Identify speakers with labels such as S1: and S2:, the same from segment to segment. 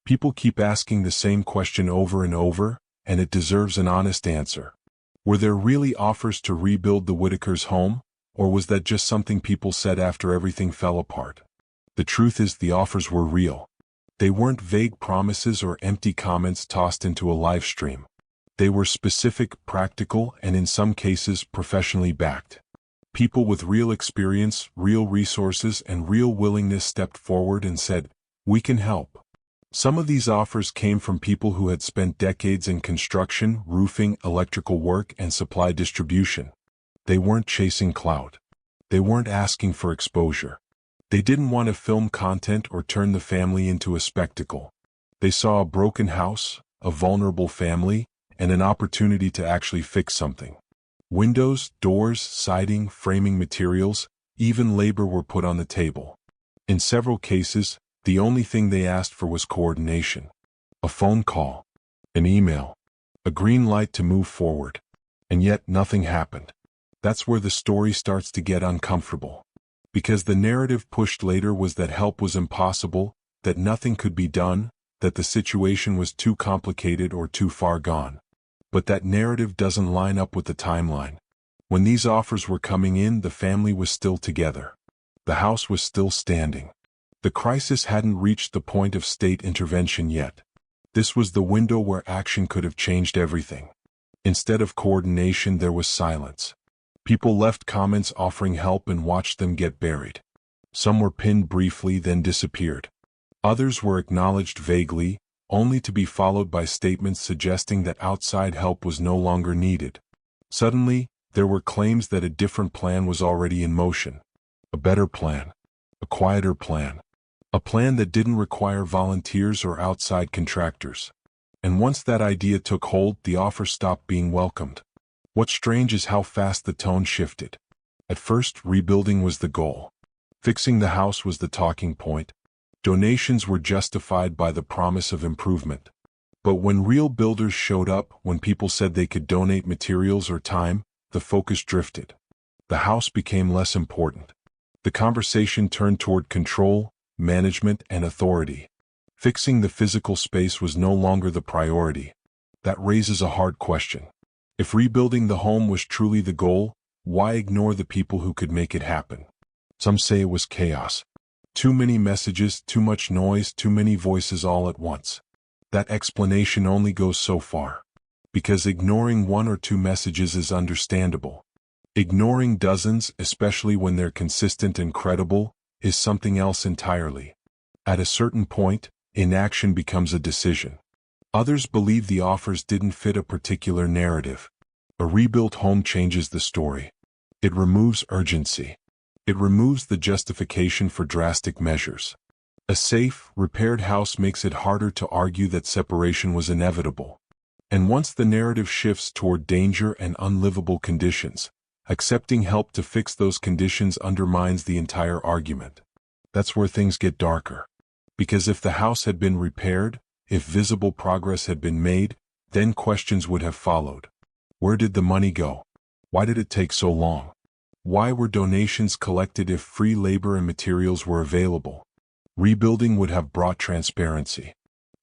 S1: People keep asking the same question over and over, and it deserves an honest answer. Were there really offers to rebuild the Whitakers' home, or was that just something people said after everything fell apart? The truth is the offers were real. They weren't vague promises or empty comments tossed into a live stream. They were specific, practical, and in some cases professionally backed. People with real experience, real resources, and real willingness stepped forward and said, "We can help." Some of these offers came from people who had spent decades in construction, roofing, electrical work, and supply distribution. They weren't chasing clout. They weren't asking for exposure. They didn't want to film content or turn the family into a spectacle. They saw a broken house, a vulnerable family, and an opportunity to actually fix something. Windows, doors, siding, framing materials, even labor were put on the table. In several cases, the only thing they asked for was coordination. A phone call, an email, a green light to move forward. And yet nothing happened. That's where the story starts to get uncomfortable. Because the narrative pushed later was that help was impossible, that nothing could be done, that the situation was too complicated or too far gone. But that narrative doesn't line up with the timeline. When these offers were coming in, the family was still together. The house was still standing. The crisis hadn't reached the point of state intervention yet. This was the window where action could have changed everything. Instead of coordination, there was silence. People left comments offering help and watched them get buried. Some were pinned briefly, then disappeared. Others were acknowledged vaguely, only to be followed by statements suggesting that outside help was no longer needed. Suddenly, there were claims that a different plan was already in motion. A better plan. A quieter plan. A plan that didn't require volunteers or outside contractors. And once that idea took hold, the offer stopped being welcomed. What's strange is how fast the tone shifted. At first, rebuilding was the goal. Fixing the house was the talking point. Donations were justified by the promise of improvement. But when real builders showed up, when people said they could donate materials or time, the focus drifted. The house became less important. The conversation turned toward control, management, and authority. Fixing the physical space was no longer the priority. That raises a hard question. If rebuilding the home was truly the goal, why ignore the people who could make it happen? Some say it was chaos. Too many messages, too much noise, too many voices all at once. That explanation only goes so far. Because ignoring one or two messages is understandable. Ignoring dozens, especially when they're consistent and credible, is something else entirely. At a certain point, inaction becomes a decision. Others believe the offers didn't fit a particular narrative. A rebuilt home changes the story. It removes urgency. It removes the justification for drastic measures. A safe, repaired house makes it harder to argue that separation was inevitable. And once the narrative shifts toward danger and unlivable conditions, accepting help to fix those conditions undermines the entire argument. That's where things get darker. Because if the house had been repaired, if visible progress had been made, then questions would have followed. Where did the money go? Why did it take so long? Why were donations collected if free labor and materials were available? Rebuilding would have brought transparency.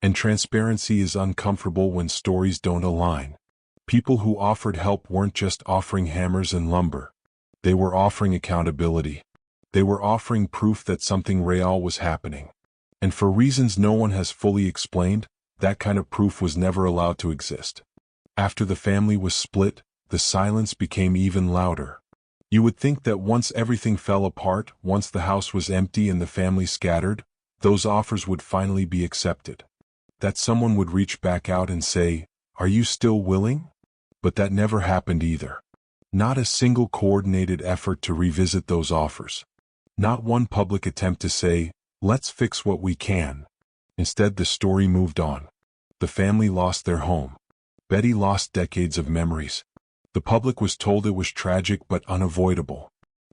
S1: And transparency is uncomfortable when stories don't align. People who offered help weren't just offering hammers and lumber. They were offering accountability. They were offering proof that something real was happening. And for reasons no one has fully explained, that kind of proof was never allowed to exist. After the family was split, the silence became even louder. You would think that once everything fell apart, once the house was empty and the family scattered, those offers would finally be accepted. That someone would reach back out and say, "Are you still willing?" But that never happened either. Not a single coordinated effort to revisit those offers. Not one public attempt to say, "Let's fix what we can." Instead, the story moved on. The family lost their home. Betty lost decades of memories. The public was told it was tragic but unavoidable.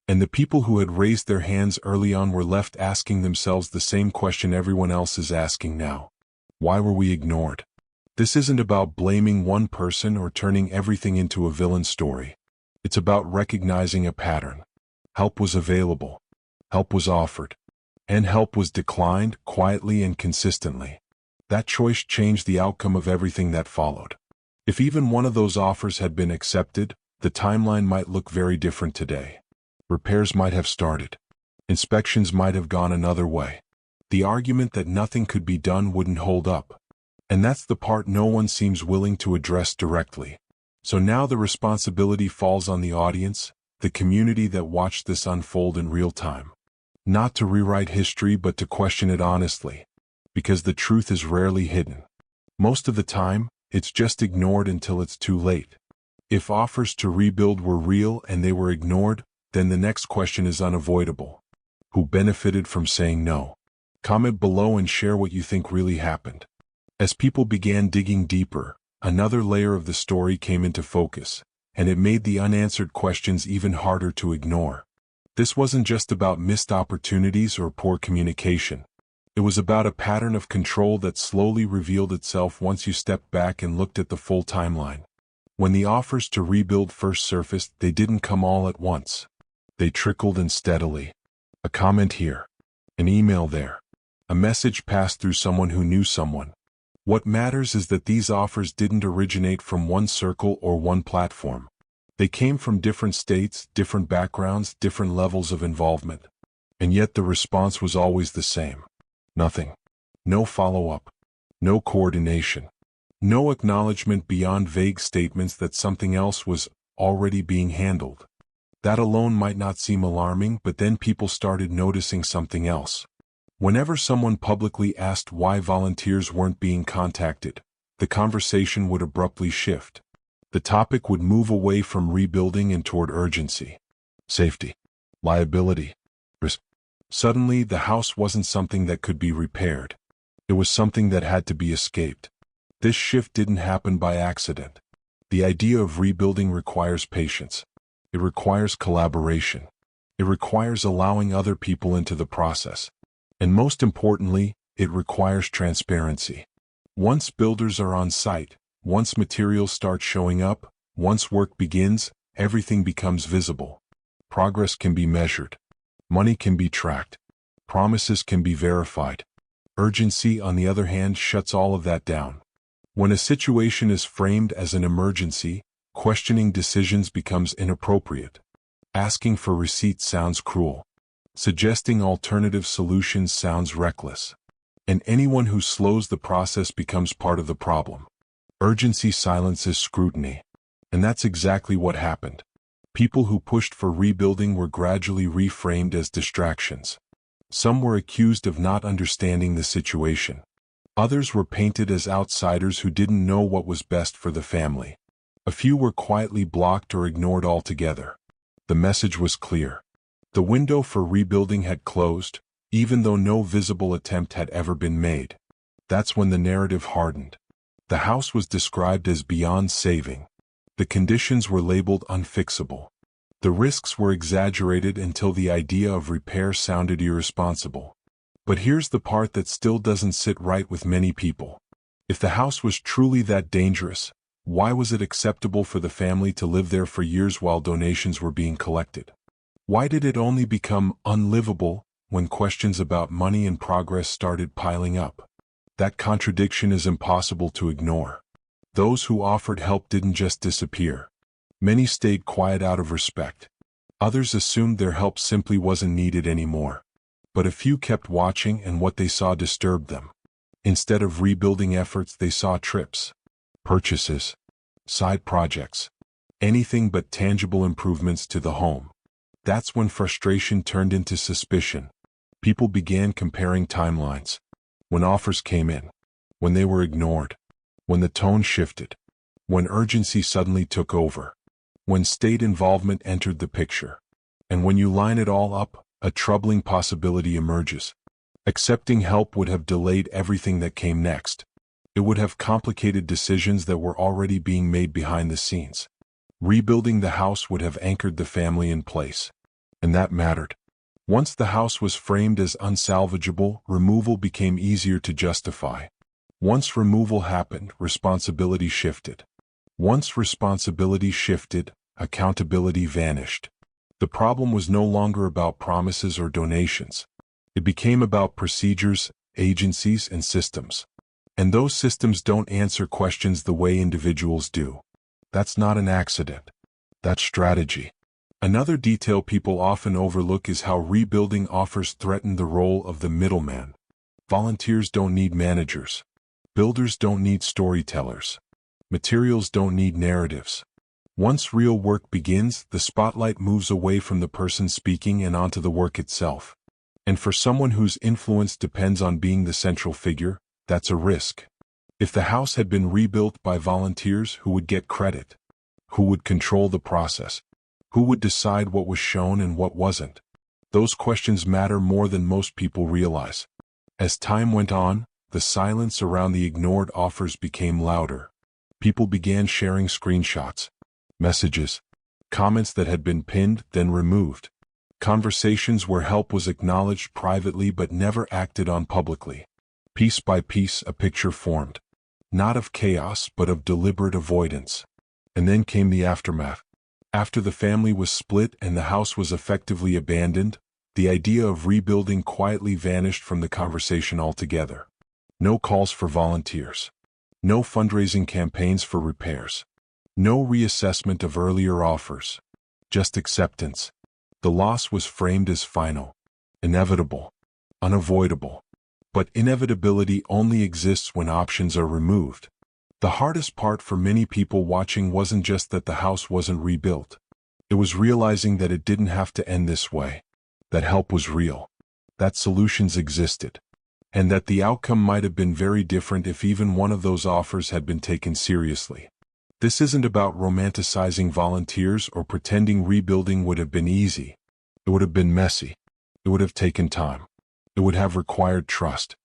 S1: And the people who had raised their hands early on were left asking themselves the same question everyone else is asking now. Why were we ignored? This isn't about blaming one person or turning everything into a villain story. It's about recognizing a pattern. Help was available. Help was offered. And help was declined quietly and consistently. That choice changed the outcome of everything that followed. If even one of those offers had been accepted, the timeline might look very different today. Repairs might have started. Inspections might have gone another way. The argument that nothing could be done wouldn't hold up. And that's the part no one seems willing to address directly. So now the responsibility falls on the audience, the community that watched this unfold in real time. Not to rewrite history, but to question it honestly. Because the truth is rarely hidden. Most of the time, it's just ignored until it's too late. If offers to rebuild were real and they were ignored, then the next question is unavoidable. Who benefited from saying no? Comment below and share what you think really happened. As people began digging deeper, another layer of the story came into focus, and it made the unanswered questions even harder to ignore. This wasn't just about missed opportunities or poor communication. It was about a pattern of control that slowly revealed itself once you stepped back and looked at the full timeline. When the offers to rebuild first surfaced, they didn't come all at once. They trickled in steadily. A comment here. An email there. A message passed through someone who knew someone. What matters is that these offers didn't originate from one circle or one platform. They came from different states, different backgrounds, different levels of involvement. And yet the response was always the same. Nothing. No follow-up. No coordination. No acknowledgement beyond vague statements that something else was already being handled. That alone might not seem alarming, but then people started noticing something else. Whenever someone publicly asked why volunteers weren't being contacted, the conversation would abruptly shift. The topic would move away from rebuilding and toward urgency, safety, liability, risk. Suddenly, the house wasn't something that could be repaired. It was something that had to be escaped. This shift didn't happen by accident. The idea of rebuilding requires patience. It requires collaboration. It requires allowing other people into the process. And most importantly, it requires transparency. Once builders are on site, once materials start showing up, once work begins, everything becomes visible. Progress can be measured. Money can be tracked. Promises can be verified. Urgency, on the other hand, shuts all of that down. When a situation is framed as an emergency, questioning decisions becomes inappropriate. Asking for receipts sounds cruel. Suggesting alternative solutions sounds reckless. And anyone who slows the process becomes part of the problem. Urgency silences scrutiny. And that's exactly what happened. People who pushed for rebuilding were gradually reframed as distractions. Some were accused of not understanding the situation. Others were painted as outsiders who didn't know what was best for the family. A few were quietly blocked or ignored altogether. The message was clear. The window for rebuilding had closed, even though no visible attempt had ever been made. That's when the narrative hardened. The house was described as beyond saving. The conditions were labeled unfixable. The risks were exaggerated until the idea of repair sounded irresponsible. But here's the part that still doesn't sit right with many people. If the house was truly that dangerous, why was it acceptable for the family to live there for years while donations were being collected? Why did it only become unlivable when questions about money and progress started piling up? That contradiction is impossible to ignore. Those who offered help didn't just disappear. Many stayed quiet out of respect. Others assumed their help simply wasn't needed anymore. But a few kept watching, and what they saw disturbed them. Instead of rebuilding efforts, they saw trips, purchases, side projects, anything but tangible improvements to the home. That's when frustration turned into suspicion. People began comparing timelines. When offers came in, when they were ignored, when the tone shifted, when urgency suddenly took over, when state involvement entered the picture. And when you line it all up, a troubling possibility emerges. Accepting help would have delayed everything that came next. It would have complicated decisions that were already being made behind the scenes. Rebuilding the house would have anchored the family in place. And that mattered. Once the house was framed as unsalvageable, removal became easier to justify. Once removal happened, responsibility shifted. Once responsibility shifted, accountability vanished. The problem was no longer about promises or donations. It became about procedures, agencies, and systems. And those systems don't answer questions the way individuals do. That's not an accident. That's strategy. Another detail people often overlook is how rebuilding offers threaten the role of the middleman. Volunteers don't need managers. Builders don't need storytellers. Materials don't need narratives. Once real work begins, the spotlight moves away from the person speaking and onto the work itself. And for someone whose influence depends on being the central figure, that's a risk. If the house had been rebuilt by volunteers, who would get credit? Who would control the process? Who would decide what was shown and what wasn't? Those questions matter more than most people realize. As time went on, the silence around the ignored offers became louder. People began sharing screenshots, messages, comments that had been pinned, then removed. Conversations where help was acknowledged privately but never acted on publicly. Piece by piece, a picture formed. Not of chaos, but of deliberate avoidance. And then came the aftermath. After the family was split and the house was effectively abandoned, the idea of rebuilding quietly vanished from the conversation altogether. No calls for volunteers. No fundraising campaigns for repairs. No reassessment of earlier offers. Just acceptance. The loss was framed as final, inevitable, unavoidable. But inevitability only exists when options are removed. The hardest part for many people watching wasn't just that the house wasn't rebuilt. It was realizing that it didn't have to end this way. That help was real. That solutions existed. And that the outcome might have been very different if even one of those offers had been taken seriously. This isn't about romanticizing volunteers or pretending rebuilding would have been easy. It would have been messy. It would have taken time. It would have required trust.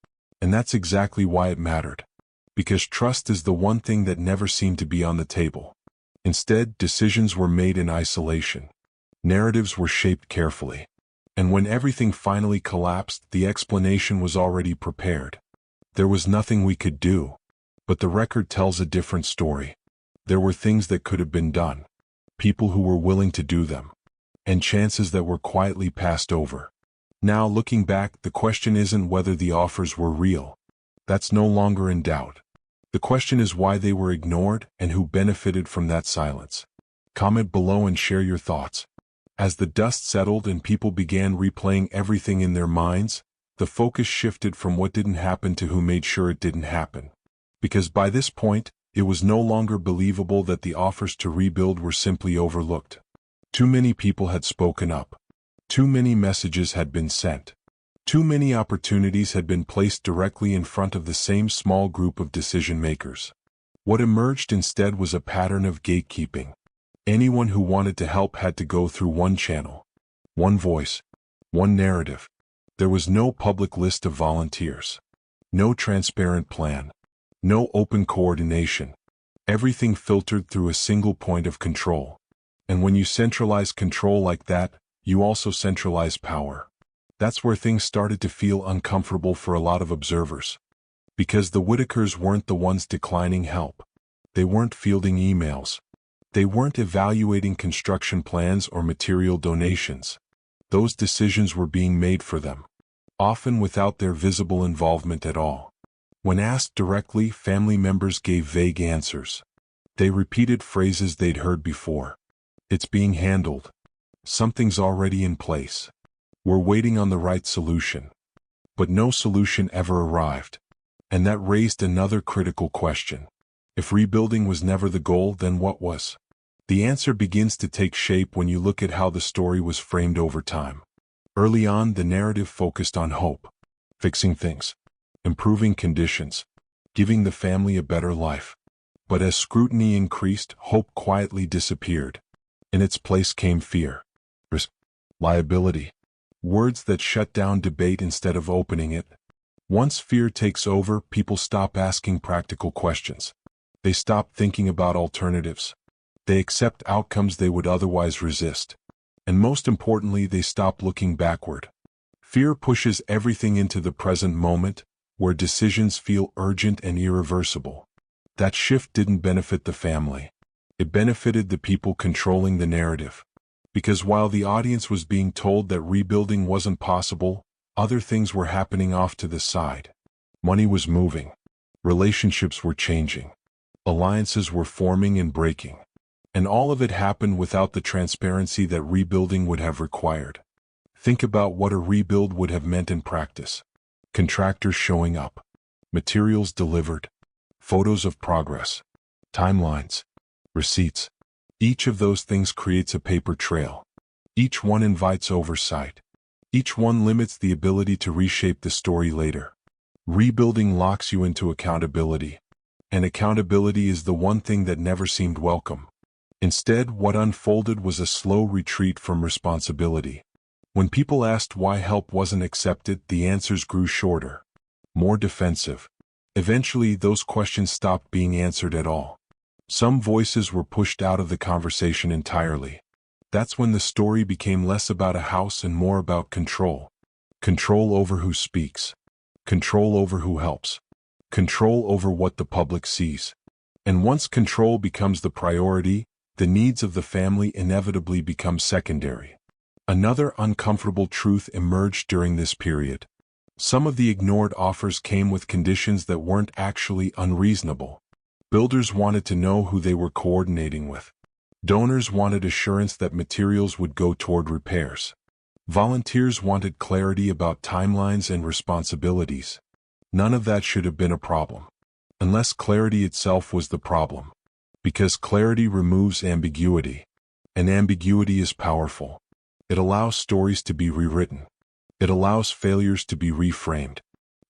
S1: And that's exactly why it mattered. Because trust is the one thing that never seemed to be on the table. Instead, decisions were made in isolation. Narratives were shaped carefully. And when everything finally collapsed, the explanation was already prepared. There was nothing we could do. But the record tells a different story. There were things that could have been done. People who were willing to do them. And chances that were quietly passed over. Now, looking back, the question isn't whether the offers were real. That's no longer in doubt. The question is why they were ignored and who benefited from that silence. Comment below and share your thoughts. As the dust settled and people began replaying everything in their minds, the focus shifted from what didn't happen to who made sure it didn't happen. Because by this point, it was no longer believable that the offers to rebuild were simply overlooked. Too many people had spoken up. Too many messages had been sent. Too many opportunities had been placed directly in front of the same small group of decision-makers. What emerged instead was a pattern of gatekeeping. Anyone who wanted to help had to go through one channel, one voice, one narrative. There was no public list of volunteers. No transparent plan. No open coordination. Everything filtered through a single point of control. And when you centralize control like that, you also centralize power. That's where things started to feel uncomfortable for a lot of observers. Because the Whitakers weren't the ones declining help. They weren't fielding emails. They weren't evaluating construction plans or material donations. Those decisions were being made for them, often without their visible involvement at all. When asked directly, family members gave vague answers. They repeated phrases they'd heard before. It's being handled. Something's already in place. We're waiting on the right solution. But no solution ever arrived. And that raised another critical question. If rebuilding was never the goal, then what was? The answer begins to take shape when you look at how the story was framed over time. Early on, the narrative focused on hope, fixing things, improving conditions, giving the family a better life. But as scrutiny increased, hope quietly disappeared. In its place came fear, risk, liability. Words that shut down debate instead of opening it. Once fear takes over, people stop asking practical questions. They stop thinking about alternatives. They accept outcomes they would otherwise resist. And most importantly, they stop looking backward. Fear pushes everything into the present moment, where decisions feel urgent and irreversible. That shift didn't benefit the family. It benefited the people controlling the narrative. Because while the audience was being told that rebuilding wasn't possible, other things were happening off to the side. Money was moving. Relationships were changing. Alliances were forming and breaking. And all of it happened without the transparency that rebuilding would have required. Think about what a rebuild would have meant in practice. Contractors showing up. Materials delivered. Photos of progress. Timelines. Receipts. Each of those things creates a paper trail. Each one invites oversight. Each one limits the ability to reshape the story later. Rebuilding locks you into accountability. And accountability is the one thing that never seemed welcome. Instead, what unfolded was a slow retreat from responsibility. When people asked why help wasn't accepted, the answers grew shorter, more defensive. Eventually, those questions stopped being answered at all. Some voices were pushed out of the conversation entirely. That's when the story became less about a house and more about control. Control over who speaks. Control over who helps. Control over what the public sees. And once control becomes the priority, the needs of the family inevitably become secondary. Another uncomfortable truth emerged during this period. Some of the ignored offers came with conditions that weren't actually unreasonable. Builders wanted to know who they were coordinating with. Donors wanted assurance that materials would go toward repairs. Volunteers wanted clarity about timelines and responsibilities. None of that should have been a problem. Unless clarity itself was the problem. Because clarity removes ambiguity. And ambiguity is powerful. It allows stories to be rewritten. It allows failures to be reframed.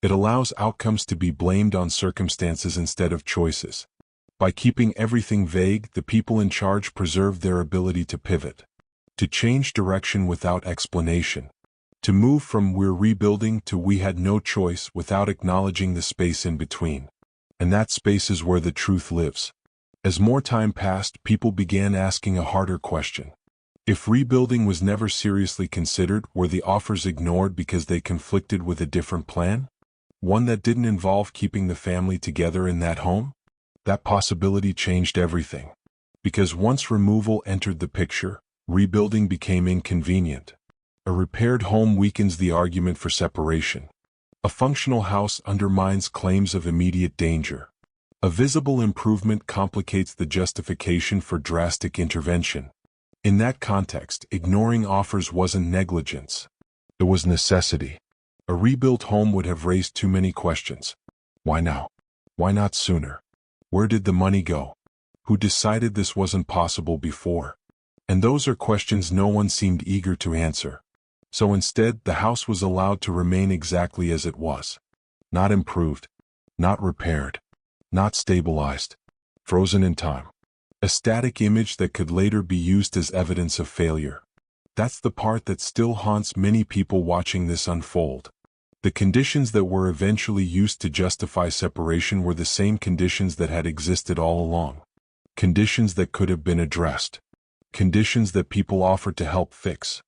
S1: It allows outcomes to be blamed on circumstances instead of choices. By keeping everything vague, the people in charge preserve their ability to pivot, to change direction without explanation, to move from "we're rebuilding" to "we had no choice" without acknowledging the space in between. And that space is where the truth lives. As more time passed, people began asking a harder question. If rebuilding was never seriously considered, were the offers ignored because they conflicted with a different plan? One that didn't involve keeping the family together in that home? That possibility changed everything. Because once removal entered the picture, rebuilding became inconvenient. A repaired home weakens the argument for separation. A functional house undermines claims of immediate danger. A visible improvement complicates the justification for drastic intervention. In that context, ignoring offers wasn't negligence. It was necessity. A rebuilt home would have raised too many questions. Why now? Why not sooner? Where did the money go? Who decided this wasn't possible before? And those are questions no one seemed eager to answer. So instead, the house was allowed to remain exactly as it was. Not improved. Not repaired. Not stabilized. Frozen in time. A static image that could later be used as evidence of failure. That's the part that still haunts many people watching this unfold. The conditions that were eventually used to justify separation were the same conditions that had existed all along. Conditions that could have been addressed. Conditions that people offered to help fix.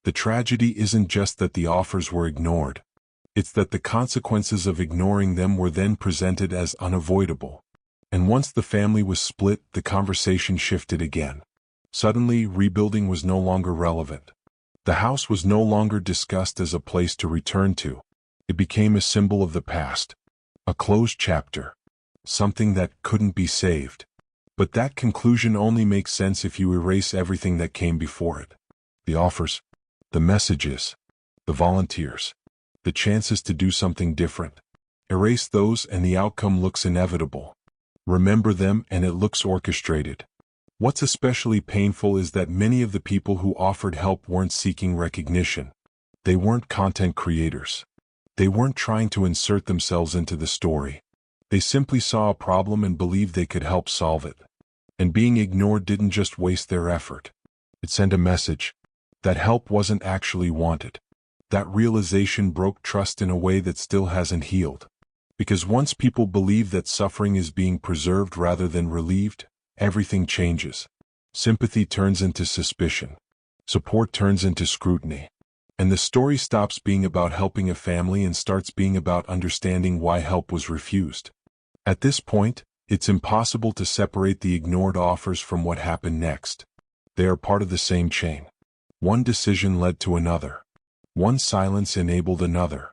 S1: The tragedy isn't just that the offers were ignored. It's that the consequences of ignoring them were then presented as unavoidable. And once the family was split, the conversation shifted again. Suddenly, rebuilding was no longer relevant. The house was no longer discussed as a place to return to. It became a symbol of the past. A closed chapter. Something that couldn't be saved. But that conclusion only makes sense if you erase everything that came before it. The offers. The messages. The volunteers. The chances to do something different. Erase those and the outcome looks inevitable. Remember them and it looks orchestrated. What's especially painful is that many of the people who offered help weren't seeking recognition. They weren't content creators. They weren't trying to insert themselves into the story. They simply saw a problem and believed they could help solve it. And being ignored didn't just waste their effort. It sent a message. That help wasn't actually wanted. That realization broke trust in a way that still hasn't healed. Because once people believe that suffering is being preserved rather than relieved, everything changes. Sympathy turns into suspicion. Support turns into scrutiny. And the story stops being about helping a family and starts being about understanding why help was refused. At this point, it's impossible to separate the ignored offers from what happened next. They are part of the same chain. One decision led to another. One silence enabled another.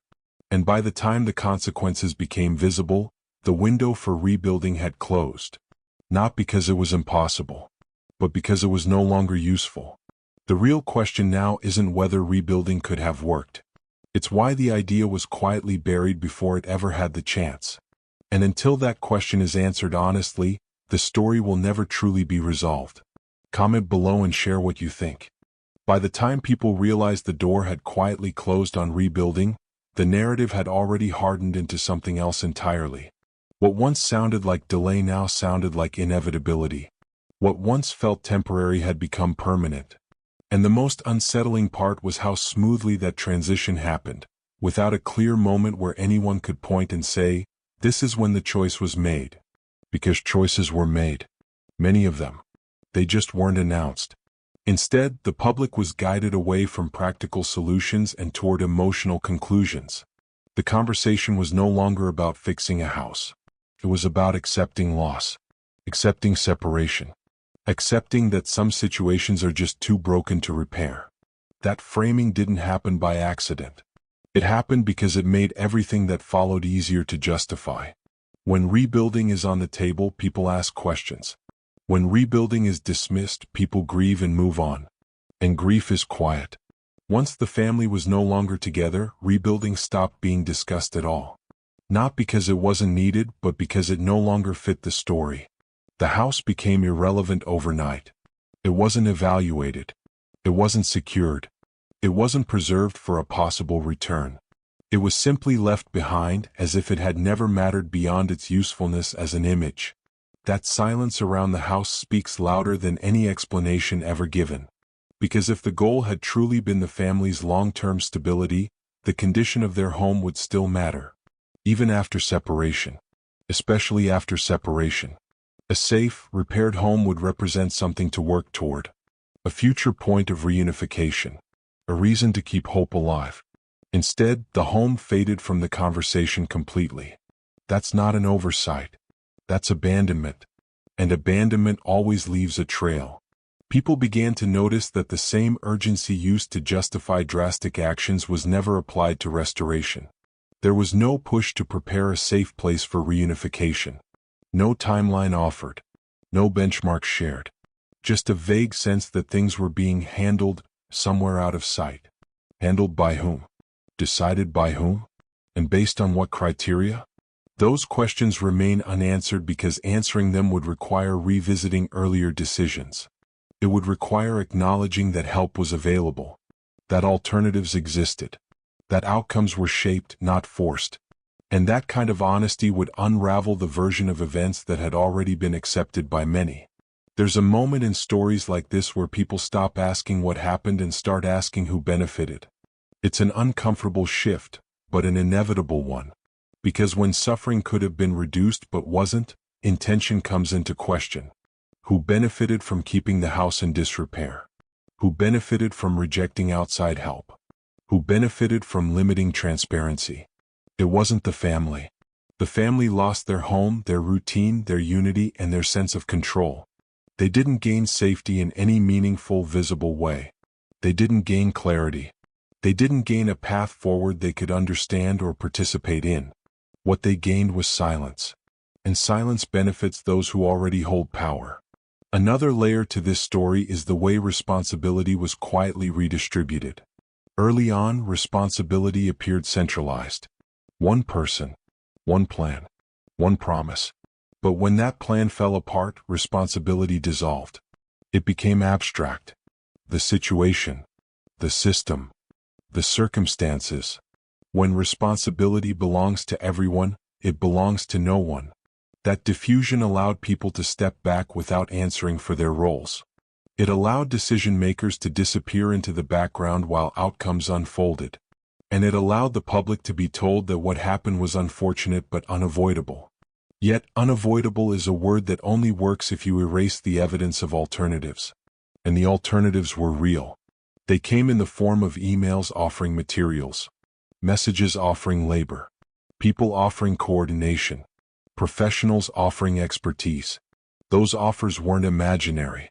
S1: And by the time the consequences became visible, The window for rebuilding had closed. Not because it was impossible, but because it was no longer useful. The real question now isn't whether rebuilding could have worked. It's why the idea was quietly buried before it ever had the chance. And until that question is answered honestly, the story will never truly be resolved. Comment below and share what you think. By the time people realized the door had quietly closed on rebuilding, the narrative had already hardened into something else entirely. What once sounded like delay now sounded like inevitability. What once felt temporary had become permanent. And the most unsettling part was how smoothly that transition happened, without a clear moment where anyone could point and say, "This is when the choice was made." Because choices were made. Many of them. They just weren't announced. Instead, the public was guided away from practical solutions and toward emotional conclusions. The conversation was no longer about fixing a house. It was about accepting loss, accepting separation, accepting that some situations are just too broken to repair. That framing didn't happen by accident. It happened because it made everything that followed easier to justify. When rebuilding is on the table, people ask questions. When rebuilding is dismissed, people grieve and move on. And grief is quiet. Once the family was no longer together, rebuilding stopped being discussed at all. Not because it wasn't needed, but because it no longer fit the story. The house became irrelevant overnight. It wasn't evaluated. It wasn't secured. It wasn't preserved for a possible return. It was simply left behind as if it had never mattered beyond its usefulness as an image. That silence around the house speaks louder than any explanation ever given. Because if the goal had truly been the family's long-term stability, the condition of their home would still matter. Even after separation. Especially after separation. A safe, repaired home would represent something to work toward. A future point of reunification. A reason to keep hope alive. Instead, the home faded from the conversation completely. That's not an oversight. That's abandonment. And abandonment always leaves a trail. People began to notice that the same urgency used to justify drastic actions was never applied to restoration. There was no push to prepare a safe place for reunification. No timeline offered. No benchmarks shared. Just a vague sense that things were being handled somewhere out of sight. Handled by whom? Decided by whom? And based on what criteria? Those questions remain unanswered because answering them would require revisiting earlier decisions. It would require acknowledging that help was available, that alternatives existed, that outcomes were shaped, not forced, and that kind of honesty would unravel the version of events that had already been accepted by many. There's a moment in stories like this where people stop asking what happened and start asking who benefited. It's an uncomfortable shift, but an inevitable one. Because when suffering could have been reduced but wasn't, intention comes into question. Who benefited from keeping the house in disrepair? Who benefited from rejecting outside help? Who benefited from limiting transparency? It wasn't the family. The family lost their home, their routine, their unity, and their sense of control. They didn't gain safety in any meaningful, visible way. They didn't gain clarity. They didn't gain a path forward they could understand or participate in. What they gained was silence. And silence benefits those who already hold power. Another layer to this story is the way responsibility was quietly redistributed. Early on, responsibility appeared centralized. One person, one plan, one promise. But when that plan fell apart, responsibility dissolved. It became abstract. The situation, the system, the circumstances. When responsibility belongs to everyone, it belongs to no one. That diffusion allowed people to step back without answering for their roles. It allowed decision-makers to disappear into the background while outcomes unfolded. And it allowed the public to be told that what happened was unfortunate but unavoidable. Yet, unavoidable is a word that only works if you erase the evidence of alternatives. And the alternatives were real. They came in the form of emails offering materials, messages offering labor, people offering coordination, professionals offering expertise. Those offers weren't imaginary.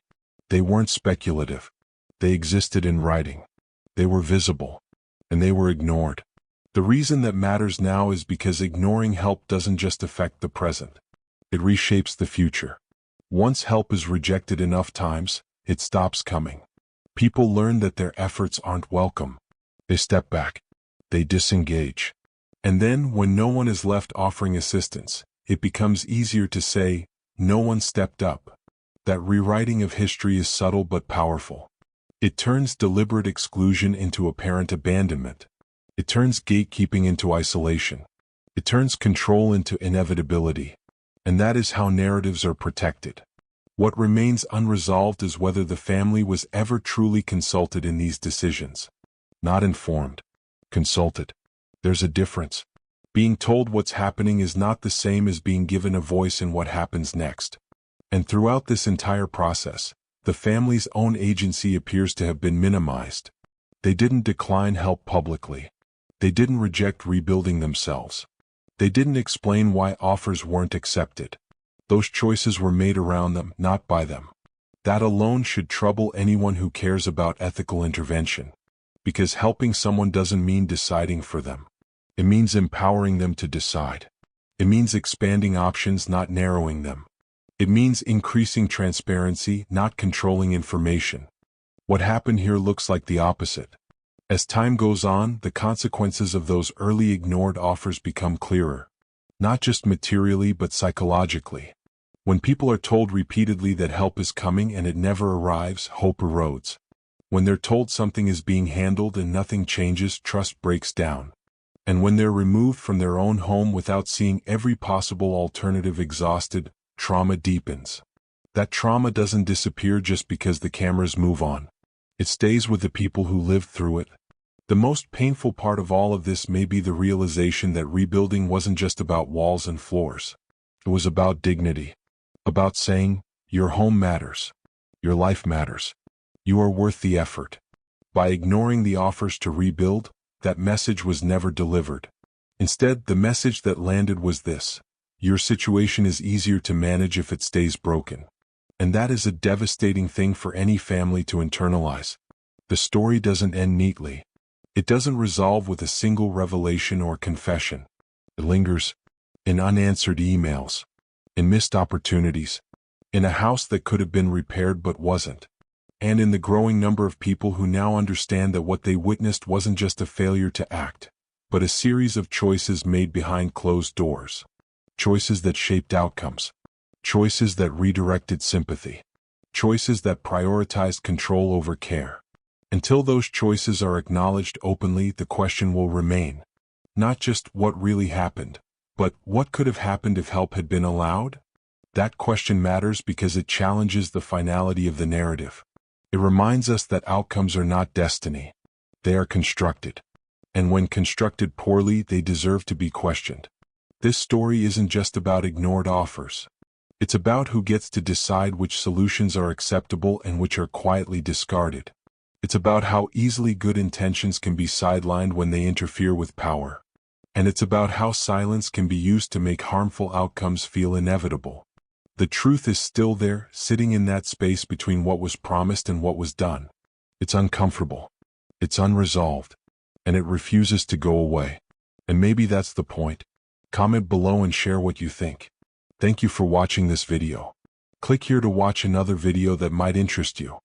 S1: They weren't speculative. They existed in writing. They were visible. And they were ignored. The reason that matters now is because ignoring help doesn't just affect the present. It reshapes the future. Once help is rejected enough times, it stops coming. People learn that their efforts aren't welcome. They step back. They disengage. And then, when no one is left offering assistance, it becomes easier to say, "No one stepped up." That rewriting of history is subtle but powerful. It turns deliberate exclusion into apparent abandonment. It turns gatekeeping into isolation. It turns control into inevitability. And that is how narratives are protected. What remains unresolved is whether the family was ever truly consulted in these decisions. Not informed. Consulted. There's a difference. Being told what's happening is not the same as being given a voice in what happens next. And throughout this entire process, the family's own agency appears to have been minimized. They didn't decline help publicly. They didn't reject rebuilding themselves. They didn't explain why offers weren't accepted. Those choices were made around them, not by them. That alone should trouble anyone who cares about ethical intervention. Because helping someone doesn't mean deciding for them. It means empowering them to decide. It means expanding options, not narrowing them. It means increasing transparency, not controlling information. What happened here looks like the opposite. As time goes on, the consequences of those early ignored offers become clearer. Not just materially but psychologically. When people are told repeatedly that help is coming and it never arrives, hope erodes. When they're told something is being handled and nothing changes, trust breaks down. And when they're removed from their own home without seeing every possible alternative exhausted, trauma deepens. That trauma doesn't disappear just because the cameras move on. It stays with the people who lived through it. The most painful part of all of this may be the realization that rebuilding wasn't just about walls and floors. It was about dignity. About saying, your home matters. Your life matters. You are worth the effort. By ignoring the offers to rebuild, that message was never delivered. Instead, the message that landed was this: your situation is easier to manage if it stays broken. And that is a devastating thing for any family to internalize. The story doesn't end neatly. It doesn't resolve with a single revelation or confession. It lingers in unanswered emails, in missed opportunities, in a house that could have been repaired but wasn't, and in the growing number of people who now understand that what they witnessed wasn't just a failure to act, but a series of choices made behind closed doors. Choices that shaped outcomes. Choices that redirected sympathy. Choices that prioritized control over care. Until those choices are acknowledged openly, the question will remain. Not just what really happened, but what could have happened if help had been allowed? That question matters because it challenges the finality of the narrative. It reminds us that outcomes are not destiny. They are constructed. And when constructed poorly, they deserve to be questioned. This story isn't just about ignored offers. It's about who gets to decide which solutions are acceptable and which are quietly discarded. It's about how easily good intentions can be sidelined when they interfere with power. And it's about how silence can be used to make harmful outcomes feel inevitable. The truth is still there, sitting in that space between what was promised and what was done. It's uncomfortable. It's unresolved. And it refuses to go away. And maybe that's the point. Comment below and share what you think. Thank you for watching this video. Click here to watch another video that might interest you.